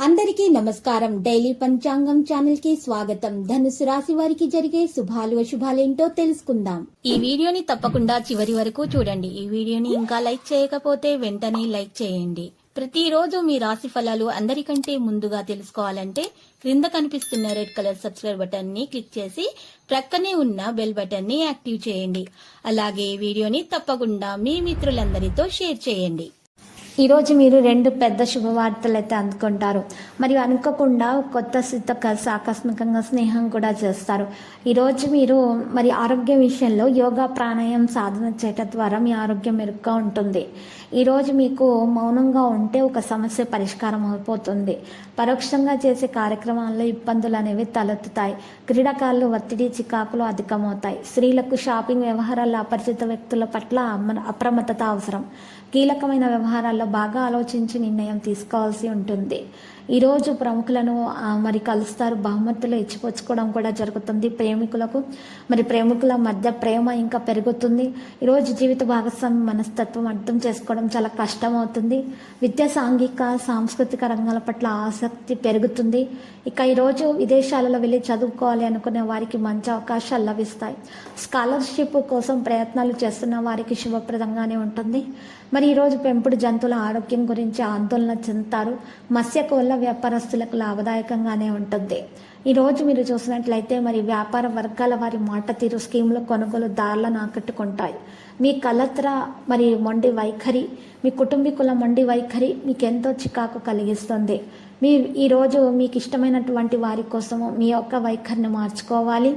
అందరికీ నమస్కారం. డైలీ పంచాంగం ఛానల్ కి స్వాగతం. ధనుసు రాశి వారికి జరిగే శుభాలు అశుభాలేంటో తెలుసుకుందాం. ఈ వీడియోని తప్పకుండా చివరి వరకు చూడండి. ఈ వీడియోని ఇంకా లైక్ చేయకపోతే వెంటనే లైక్ చేయండి. ప్రతిరోజు మీ రాశి ఫలాలు అందరికంటే ముందుగా తెలుసుకోవాలంటే క్రింద కనిపిస్తున్న రెడ్ కలర్ సబ్స్క్రైబ్ బటన్ ని క్లిక్ చేసి ప్రక్కనే ఉన్న బెల్ బటన్ ని యాక్టివ్ చేయండి. అలాగే వీడియోని తప్పకుండా మీ మిత్రులందరితో షేర్ చేయండి. ఈరోజు మీరు 2 పెద్ద శుభవార్తలు అయితే అందుకుంటారు. మరియు అనుకోకుండా కొత్త స్థితితో కలిసి ఆకస్మికంగా స్నేహం కూడా చేస్తారు. ఈరోజు మీరు మరి ఆరోగ్య విషయంలో యోగా ప్రాణాయామం సాధన చేయటం ద్వారా మీ ఆరోగ్యం మెరుగ్గా ఉంటుంది. ఈరోజు మీకు మౌనంగా ఉంటే ఒక సమస్య పరిష్కారం అయిపోతుంది. పరోక్షంగా చేసే కార్యక్రమాల్లో ఇబ్బందులు అనేవి తలెత్తుతాయి. క్రీడాకారులు ఒత్తిడి చికాకులు అధికమవుతాయి. స్త్రీలకు షాపింగ్ వ్యవహారాల్లో అపరిచిత వ్యక్తుల పట్ల అప్రమత్తత అవసరం. కీలకమైన వ్యవహారాల్లో బాగా ఆలోచించి నిర్ణయం తీసుకోవాల్సి ఉంటుంది. ఈరోజు ప్రముఖులను మరి కలుస్తారు. బహుమతులు ఇచ్చిపుచ్చుకోవడం కూడా జరుగుతుంది. ప్రేమికుల మధ్య ప్రేమ ఇంకా పెరుగుతుంది. ఈరోజు జీవిత భాగస్వామి మనస్తత్వం అర్థం చేసుకోవడం చాలా కష్టం అవుతుంది. విద్యా సాంఘిక సాంస్కృతిక రంగాల పట్ల ఆసక్తి పెరుగుతుంది. ఇక ఈరోజు విదేశాలలో వెళ్ళి చదువుకోవాలి అనుకునే వారికి మంచి అవకాశాలు లభిస్తాయి. స్కాలర్షిప్ కోసం ప్రయత్నాలు చేస్తున్న వారికి శుభప్రదంగానే ఉంటుంది. మరి ఈరోజు పెంపుడు జంతువుల ఆరోగ్యం గురించి ఆందోళన చెందుతారు. మత్స్య కోళ్ళ వ్యాపారస్తులకు లాభదాయకంగానే ఉంటుంది. ఈరోజు మీరు చూసినట్లయితే మరి వ్యాపార వర్గాల వారి మాట తీరు స్కీముల కొనుగోలుదారులను ఆకట్టుకుంటాయి. మీ కలత్ర మరి మొండి వైఖరి, మీ కుటుంబీకుల మొండి వైఖరి మీకు ఎంతో చికాకు కలిగిస్తుంది. ఈరోజు మీకు ఇష్టమైనటువంటి వారి కోసము మీ యొక్క వైఖరిని మార్చుకోవాలి.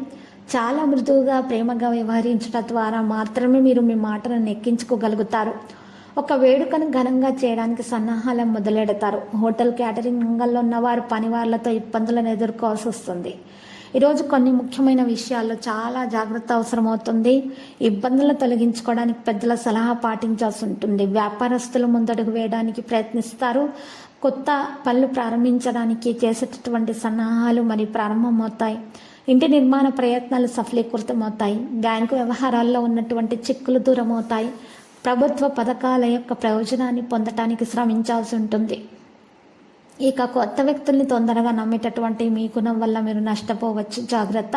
చాలా మృదువుగా ప్రేమగా వ్యవహరించడం ద్వారా మాత్రమే మీరు మీ మాటలను ఎక్కించుకోగలుగుతారు. ఒక వేడుకను ఘనంగా చేయడానికి సన్నాహాలను మొదలెడతారు. హోటల్ క్యాటరింగ్ రంగంలో ఉన్నవారు పనివాళ్లతో ఇబ్బందులను ఎదుర్కోవాల్సి వస్తుంది. ఈరోజు కొన్ని ముఖ్యమైన విషయాల్లో చాలా జాగ్రత్త అవసరమవుతుంది. ఇబ్బందులను తొలగించుకోవడానికి పెద్దల సలహా పాటించాల్సి ఉంటుంది. వ్యాపారస్తులు ముందడుగు వేయడానికి ప్రయత్నిస్తారు. కొత్త పనులు ప్రారంభించడానికి చేసేటటువంటి సన్నాహాలు మరి ప్రారంభమవుతాయి. ఇంటి నిర్మాణ ప్రయత్నాలు సఫలీకృతమవుతాయి. బ్యాంకు వ్యవహారాల్లో ఉన్నటువంటి చిక్కులు దూరమవుతాయి. ప్రభుత్వ పథకాల యొక్క ప్రయోజనాన్ని పొందటానికి శ్రమించాల్సి ఉంటుంది. ఇక కొత్త వ్యక్తుల్ని తొందరగా నమ్మేటటువంటి మీ గుణం వల్ల మీరు నష్టపోవచ్చు. జాగ్రత్త.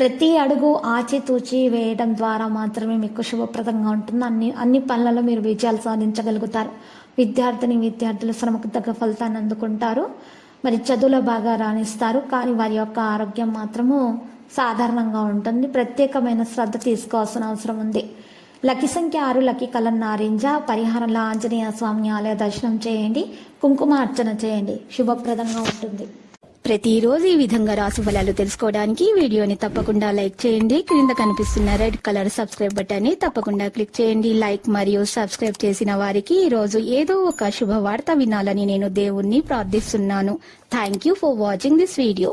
ప్రతి అడుగు ఆచితూచి వేయడం ద్వారా మాత్రమే మీకు శుభప్రదంగా ఉంటుంది. అన్ని పనులలో మీరు విజయాలు సాధించగలుగుతారు. విద్యార్థులు శ్రమకు తగ్గ ఫలితాన్ని అందుకుంటారు. మరి చదువులో బాగా రాణిస్తారు. కానీ వారి యొక్క ఆరోగ్యం మాత్రము సాధారణంగా ఉంటుంది. ప్రత్యేకమైన శ్రద్ధ తీసుకోవాల్సిన అవసరం ఉంది. లక్కీ సంఖ్య 6, లక్కీ కలర్ నారింజ. పరిహారంలో ఆంజనేయ స్వామి ఆలయ దర్శనం చేయండి. కుంకుమ అర్చన చేయండి. శుభప్రదంగా ఉంటుంది. ప్రతిరోజు ఈ విధంగా రాశి ఫలాలు తెలుసుకోవడానికి వీడియోని తప్పకుండా లైక్ చేయండి. క్రింద కనిపిస్తున్న రెడ్ కలర్ సబ్స్క్రైబ్ బటన్ ని తప్పకుండా క్లిక్ చేయండి. లైక్ మరియు సబ్స్క్రైబ్ చేసిన వారికి ఈ రోజు ఏదో ఒక శుభవార్త వినాలని నేను దేవుణ్ణి ప్రార్థిస్తున్నాను. Thank you for watching this video.